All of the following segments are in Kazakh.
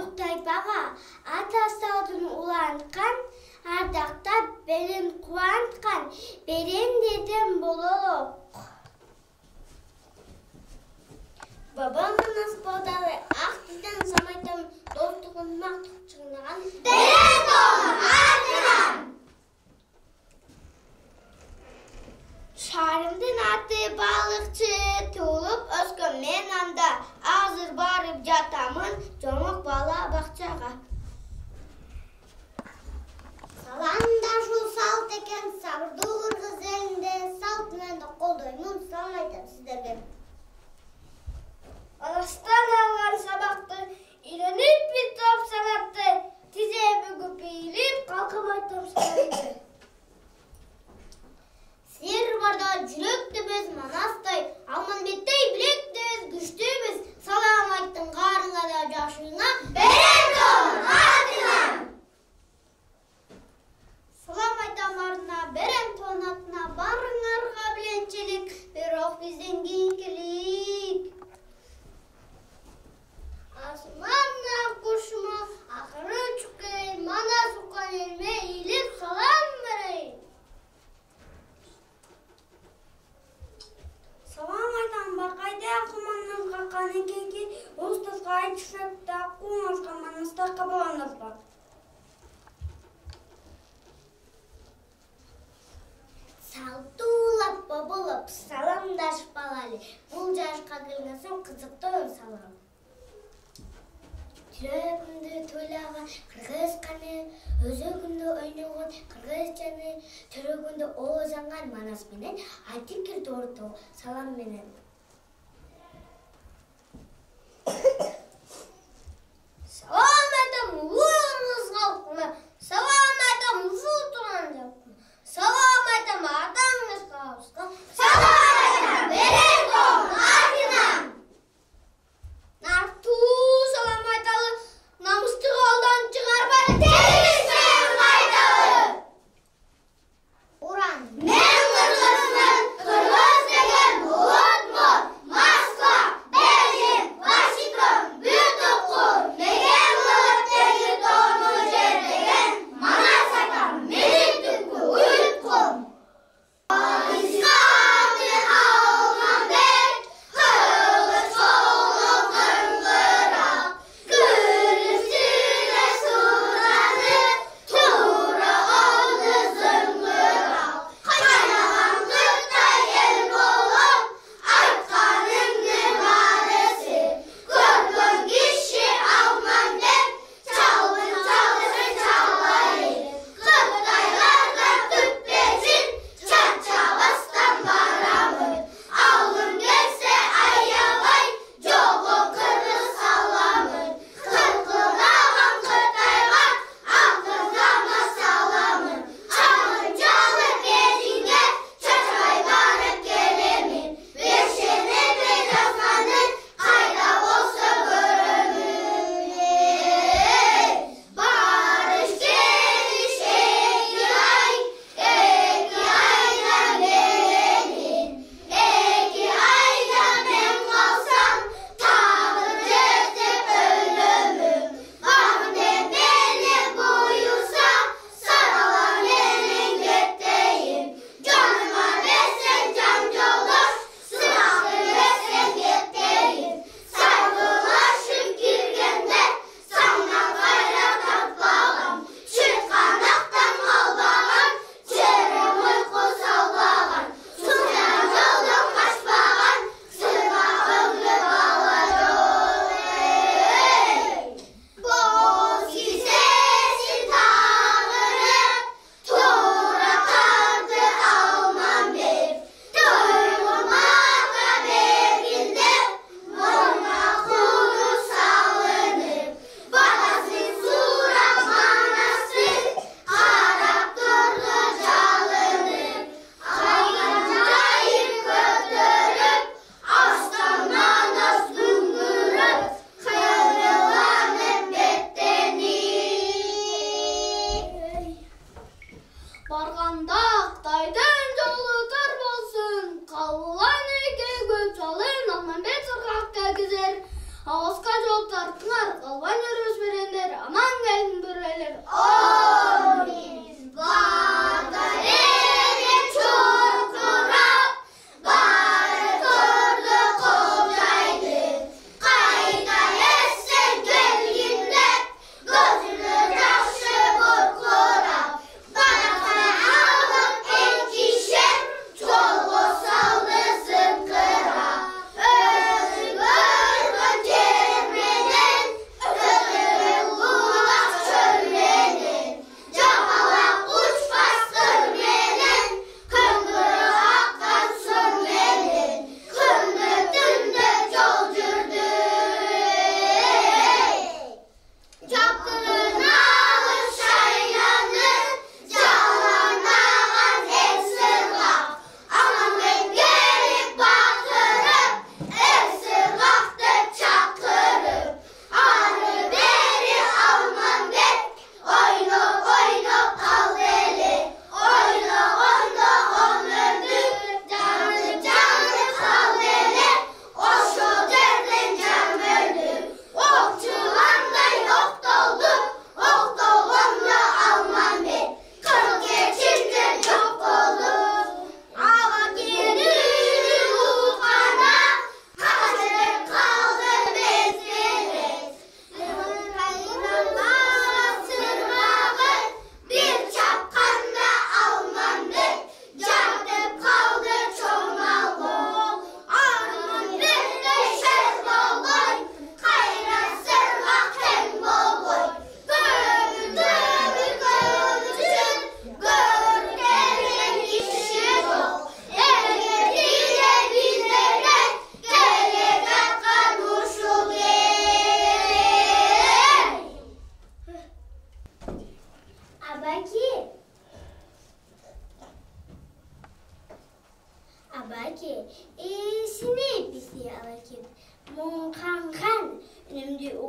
Тоқтайбаға ата саудың улантқан, ардақтап берін қуантқан, берен дедім бололық. Бабам анас балдалы ақ тілден самайтам достығын мақтық чыңнаған. Берен болын артынан! Шарымдың аты балықчы, туылып өскен мен анда, азыр барып жатамын, жомық бала бақчаға. Саламдашу салт екен, сабырды қырғыз елінде, салтыменді қолдаймын, салам айтам сіздерге. Анастан алған сабақты, үйреніп бітіп санатты, тізе бүгіп бейіліп, қалқып айтам санатты. Сер барда жүректі біз манастай, Алманбеттей білекті біз күшті біз, салам айттың қарыңа да жашыңа, берен болын артынан! Салам айтам артына, берен тонатына, барыңарға біленчелік, бірақ бізден кейін келік. Асманнан кушма, ақыры чүкейін, мана сұққан елме еліп салам берейін. Салам айтам бақайды ақыманнан қаққан екенге, ұстазға айтышыпта қуңашқа манаста қабаланырға. Салтулап бабылып, саламдаш балали, бұл жашқа кілгісім қызықтың салам. Жүрегімді тойлаған қырғыз қаны, өзегімді ойнаған қырғыз жаны, түрегімді озанған манас менен, айтып келді орты салам менен. Салам айтам ұлыңыз қалқына, салам айтам ұзу тұран жақына, салам айтам атаңыз қауысқа, салам айтам берен болын артынан! Нарту салам айталы, намысты қолдан шығарбайды, теріспен қайталы. Уран, мен қырғызмын, қырғыз деген ұлтмын.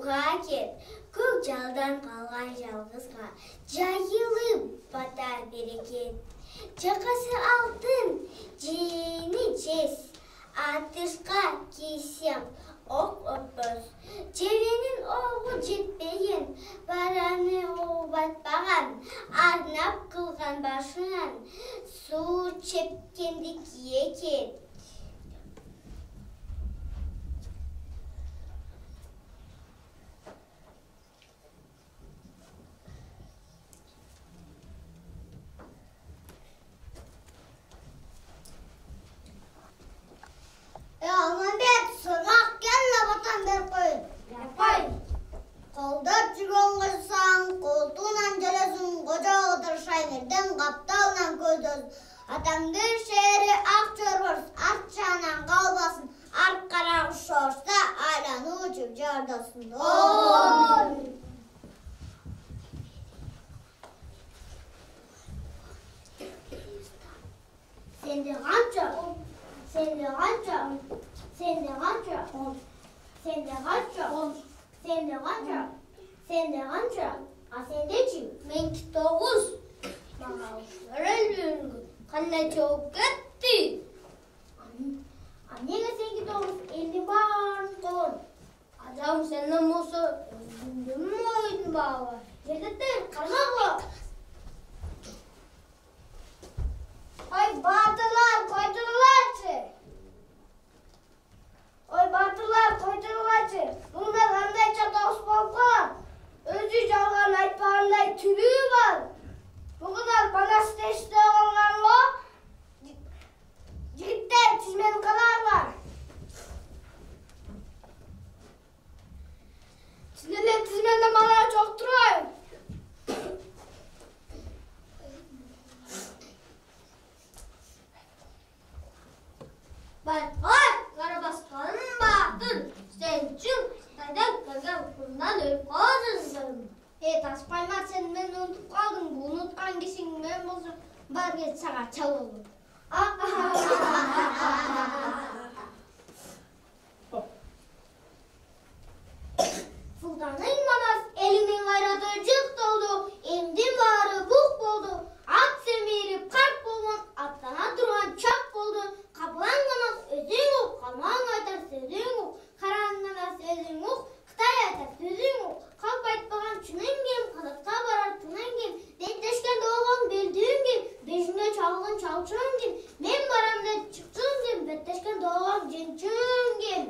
суға кет, көк жалдан қалған жалғызға, жайылып батар берекет. Жақасы алтын, жейіні жес, атышқа кейсем, оқ өппіз. Жевенің оғы жетпеген, бараны оғы батпаған, арнап қылған башынан, су чепкенді кие кет. Алманбет, сұрғақ келі батан бер қойын. Япай. Қолда жүрген қырсаң, қолтуынан желесін, қожа қыдыр шайнерден қапталынан көздесін. Атамды шері ақ чөрбірс, арт жағынан қалбасын, арт қарағы шорста айланы өчіп жардасын. Сенде қанша? Сенде қанша? Сенде қанша? Сенде қанша? Сенде қанша? Сенде қанша? А сендечі? Менкі 9. Мағалышылар әлбірінгі. Қандай чоғып кетті? Неге сенкі 9? Елді барын қойын. Адам сенің мұсы өзіңді мойын бағы. Жердеттер, қармақ. Ой, батырлар, қойдырыларшы! Ой, батырлар, қойдырыларшы! Мұнда қандай чатауыз болып қалам? Өзі жалған айтпағандай түлігі бар. Бүгін ал банасты ішті оңған ға? Жігіттер, тізмені қаларлар. Тізмені мана жоқ тұрайын. Ой, қарабасқаның бақтын, сен үшін қайдан кірген құндан өліп қаласың. Таспайма, сен мен ұмытып қалдың, бұл ұмытқан кесің мен болсын, бар кет саға чал олым. Сұлтаның манас, елінің қайраты жүк толды, емден бары бұқ болды, ат семеріп қарт болған, аттана тұрған чақ болды. Қабылан манас өзің ұқ, қалмаң айтар сөзің ұқ, қараңғана сөзің ұқ, Қытай айтар сөзің ұқ, қалп айтпаған шының кем, қазаққа барар тыңын кем, беттешкен доғын белдігін кем, бежіңе чалғын чалшын кем, мен барам деп шықшын кем, беттешкен доғын женшін кем.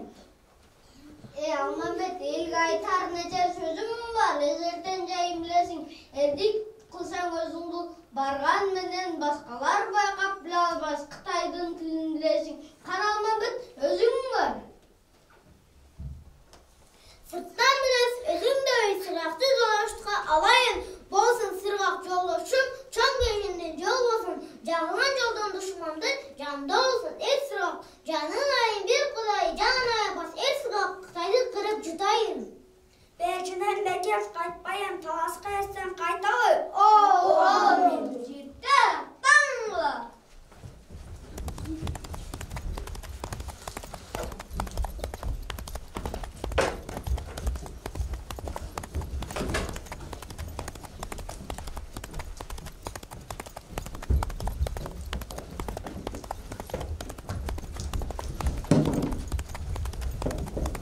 Алманбет, елге айтар нәче сөзім бар, езертен жайым білесің, әрдік қылсаң өзіңді барған менен басқалар байқап біле албас, Қытайдың тілін білесің, Алманбет, өзің бар. Сырттан білес, өзің де өй сырғақты жолаштыға алайын, болсын сырғақ жолашым, чаң кешінден жол болсын, жағынан жолдан дұшыманды, жанда olsun, сырғақ, жанын айын бір құдай, жанын айы бас, сырғақ, Қытайды қырып жұтайын. Бәлшінен бәкес қайтпайын, таласқа әстен қайталы.